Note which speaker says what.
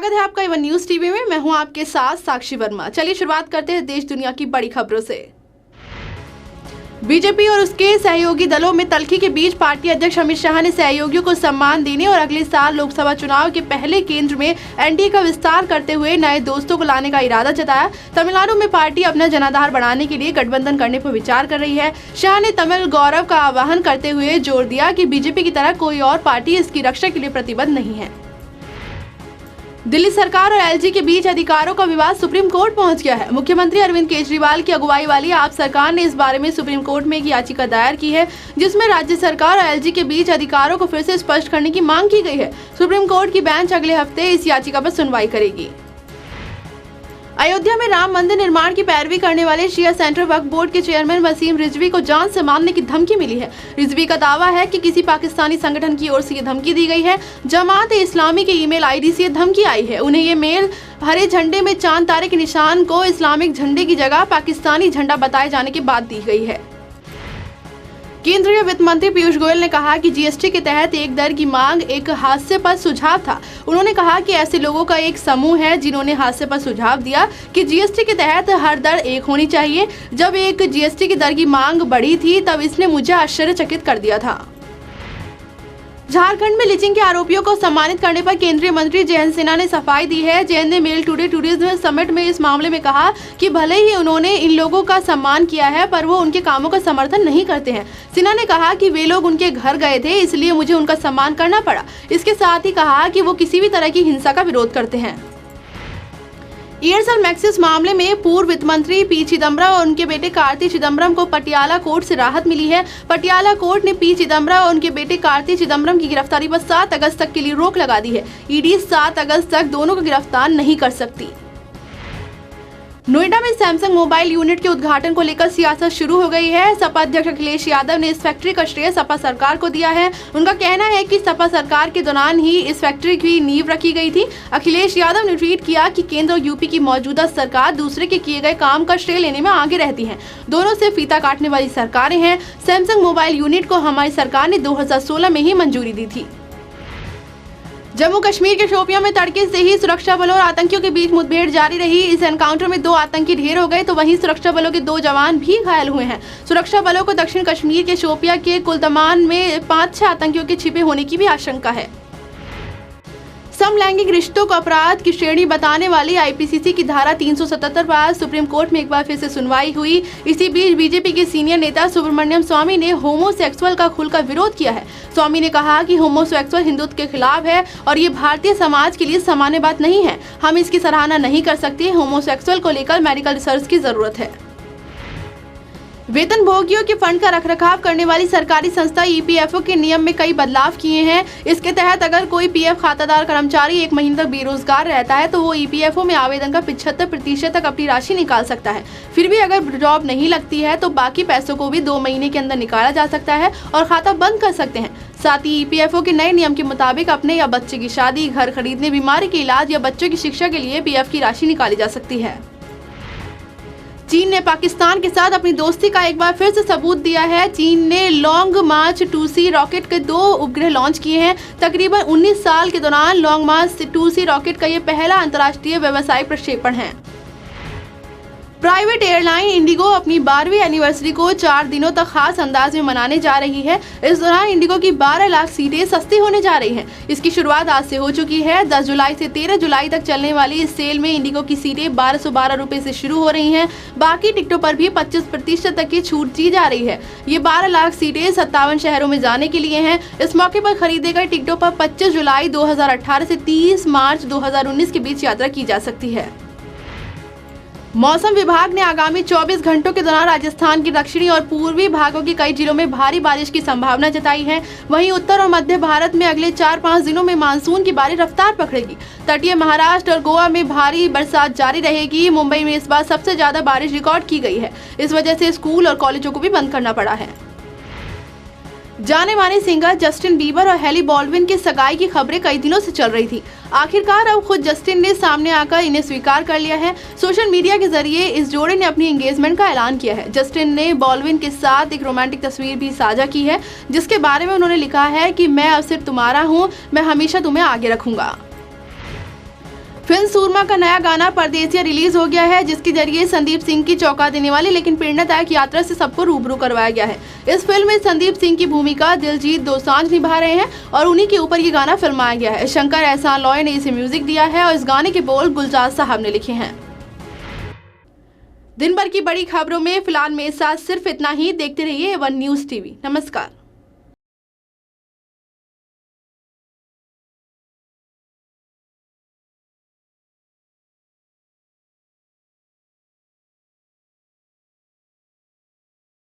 Speaker 1: स्वागत है आपका इवन न्यूज टीवी में। मैं हूं आपके साथ साक्षी वर्मा। चलिए शुरुआत करते हैं देश दुनिया की बड़ी खबरों से। बीजेपी और उसके सहयोगी दलों में तल्खी के बीच पार्टी अध्यक्ष अमित शाह ने सहयोगियों को सम्मान देने और अगले साल लोकसभा चुनाव के पहले केंद्र में एनडीए का विस्तार करते हुए नए दोस्तों को लाने का इरादा जताया। तमिलनाडु में पार्टी अपना जनाधार बढ़ाने के लिए गठबंधन करने पर विचार कर रही है। शाह ने तमिल गौरव का आह्वान करते हुए जोर दिया कि बीजेपी की तरह कोई और पार्टी इसकी रक्षा के लिए प्रतिबद्ध नहीं है। दिल्ली सरकार और एलजी के बीच अधिकारों का विवाद सुप्रीम कोर्ट पहुंच गया है। मुख्यमंत्री अरविंद केजरीवाल की अगुवाई वाली आप सरकार ने इस बारे में सुप्रीम कोर्ट में एक याचिका दायर की है, जिसमें राज्य सरकार और एलजी के बीच अधिकारों को फिर से स्पष्ट करने की मांग की गई है। सुप्रीम कोर्ट की बेंच अगले हफ्ते इस याचिका पर सुनवाई करेगी। अयोध्या में राम मंदिर निर्माण की पैरवी करने वाले शिया सेंट्रल वक्फ बोर्ड के चेयरमैन वसीम रिजवी को जान से मारने की धमकी मिली है। रिजवी का दावा है कि किसी पाकिस्तानी संगठन की ओर से ये धमकी दी गई है। जमात-ए-इस्लामी के ईमेल आईडी से ये धमकी आई है। उन्हें ये मेल हरे झंडे में चांद तारे के निशान को इस्लामिक झंडे की जगह पाकिस्तानी झंडा बताए जाने के बाद दी गई है। केंद्रीय वित्त मंत्री पीयूष गोयल ने कहा कि जीएसटी के तहत एक दर की मांग एक हास्यास्पद सुझाव था। उन्होंने कहा कि ऐसे लोगों का एक समूह है जिन्होंने हास्यास्पद सुझाव दिया कि जीएसटी के तहत हर दर एक होनी चाहिए। जब एक जीएसटी की दर की मांग बढ़ी थी तब इसने मुझे आश्चर्यचकित कर दिया था। झारखंड में लिचिंग के आरोपियों को सम्मानित करने पर केंद्रीय मंत्री जयंत सिन्हा ने सफाई दी है। जयंत ने मेल टुडे टूरिज्म समिट में इस मामले में कहा कि भले ही उन्होंने इन लोगों का सम्मान किया है, पर वो उनके कामों का समर्थन नहीं करते हैं। सिन्हा ने कहा कि वे लोग उनके घर गए थे, इसलिए मुझे उनका सम्मान करना पड़ा। इसके साथ ही कहा कि वो किसी भी तरह की हिंसा का विरोध करते हैं। एयरसेल मैक्सिस मामले में पूर्व वित्त मंत्री पी चिदम्बरम और उनके बेटे कार्ति चिदम्बरम को पटियाला कोर्ट से राहत मिली है। पटियाला कोर्ट ने पी चिदम्बरम और उनके बेटे कार्ति चिदम्बरम की गिरफ्तारी पर 7 अगस्त तक के लिए रोक लगा दी है। ईडी 7 अगस्त तक दोनों को गिरफ्तार नहीं कर सकती। नोएडा में सैमसंग मोबाइल यूनिट के उद्घाटन को लेकर सियासत शुरू हो गई है। सपा अध्यक्ष अखिलेश यादव ने इस फैक्ट्री का श्रेय सपा सरकार को दिया है। उनका कहना है कि सपा सरकार के दौरान ही इस फैक्ट्री की नींव रखी गई थी। अखिलेश यादव ने ट्वीट किया कि केंद्र और यूपी की मौजूदा सरकार दूसरे के किए गए काम का श्रेय लेने में आगे रहती है। दोनों से फीता काटने वाली सरकारें हैं। सैमसंग मोबाइल यूनिट को हमारी सरकार ने 2016 में ही मंजूरी दी थी। जम्मू कश्मीर के शोपियां में तड़के से ही सुरक्षा बलों और आतंकियों के बीच मुठभेड़ जारी रही। इस एनकाउंटर में 2 आतंकी ढेर हो गए, तो वहीं सुरक्षा बलों के 2 जवान भी घायल हुए हैं। सुरक्षा बलों को दक्षिण कश्मीर के शोपियां के कुलतमान में 5-6 आतंकियों के छिपे होने की भी आशंका है। समलैंगिक रिश्तों को अपराध की श्रेणी बताने वाली आईपीसीसी की धारा 377 पर सुप्रीम कोर्ट में एक बार फिर से सुनवाई हुई। इसी बीच बीजेपी के सीनियर नेता सुब्रमण्यम स्वामी ने होमोसेक्सुअल का खुलकर विरोध किया है। स्वामी ने कहा कि होमोसेक्सुअल हिंदुत्व के खिलाफ है और ये भारतीय समाज के लिए सामान्य बात नहीं है। हम इसकी सराहना नहीं कर सकते। होमोसेक्सुअल को लेकर मेडिकल रिसर्च की जरूरत है। वेतनभोगियों के फंड का रखरखाव करने वाली सरकारी संस्था ईपीएफओ के नियम में कई बदलाव किए हैं। इसके तहत अगर कोई पीएफ खातादार कर्मचारी 1 महीने तक बेरोजगार रहता है तो वो ईपीएफओ में आवेदन का 75% तक अपनी राशि निकाल सकता है। फिर भी अगर जॉब नहीं लगती है तो बाकी पैसों को भी 2 महीने के अंदर निकाला जा सकता है और खाता बंद कर सकते हैं। साथ ही ईपीएफओ के नए नियम के मुताबिक अपने या बच्चे की शादी, घर खरीदने, बीमारी के इलाज या बच्चों की शिक्षा के लिए पीएफ की राशि निकाली जा सकती है। चीन ने पाकिस्तान के साथ अपनी दोस्ती का एक बार फिर से सबूत दिया है। चीन ने लॉन्ग मार्च 2C रॉकेट के 2 उपग्रह लॉन्च किए हैं। तकरीबन 19 साल के दौरान लॉन्ग मार्च 2C रॉकेट का ये पहला अंतर्राष्ट्रीय व्यावसायिक प्रक्षेपण है। प्राइवेट एयरलाइन इंडिगो अपनी 12वीं एनिवर्सरी को 4 दिनों तक खास अंदाज में मनाने जा रही है। इस दौरान इंडिगो की 12 लाख सीटें सस्ती होने जा रही हैं। इसकी शुरुआत आज से हो चुकी है। 10 जुलाई से 13 जुलाई तक चलने वाली इस सेल में इंडिगो की सीटें 1212 रुपए से शुरू हो रही हैं। बाकी टिकटों पर भी 25% तक की छूट दी जा रही है। ये 12 लाख सीटें 57 शहरों में जाने के लिए हैं। इस मौके पर खरीदे गए टिकटों पर 25 जुलाई 2018 से 30 मार्च 2019 के बीच यात्रा की जा सकती है। मौसम विभाग ने आगामी 24 घंटों के दौरान राजस्थान के दक्षिणी और पूर्वी भागों के कई जिलों में भारी बारिश की संभावना जताई है। वहीं उत्तर और मध्य भारत में अगले 4-5 दिनों में मानसून की बारिश रफ्तार पकड़ेगी। तटीय महाराष्ट्र और गोवा में भारी बरसात जारी रहेगी। मुंबई में इस बार सबसे ज्यादा बारिश रिकॉर्ड की गई है। इस वजह से स्कूल और कॉलेजों को भी बंद करना पड़ा है। जाने माने सिंगर जस्टिन बीबर और हैली बॉल्डविन की सगाई की खबरें कई दिनों से चल रही थी। आखिरकार अब खुद जस्टिन ने सामने आकर इन्हें स्वीकार कर लिया है। सोशल मीडिया के जरिए इस जोड़े ने अपनी एंगेजमेंट का ऐलान किया है। जस्टिन ने बॉल्डविन के साथ एक रोमांटिक तस्वीर भी साझा की है, जिसके बारे में उन्होंने लिखा है कि मैं अब सिर्फ तुम्हारा हूँ, मैं हमेशा तुम्हें आगे रखूंगा। फिल्म सूरमा का नया गाना परदेसिया रिलीज हो गया है, जिसके जरिए संदीप सिंह की चौंका देने वाली लेकिन प्रेरणादायक यात्रा से सबको रूबरू करवाया गया है। इस फिल्म में संदीप सिंह की भूमिका दिलजीत दोसांझ निभा रहे हैं और उन्हीं के ऊपर ये गाना फिल्माया गया है। शंकर एहसान लॉय ने इसे म्यूजिक दिया है और इस गाने के बोल गुलजार साहब ने लिखे हैं। दिन भर की बड़ी खबरों में फिलहाल मेरे साथ सिर्फ इतना ही। देखते रहिए A1 न्यूज़ टीवी। नमस्कार।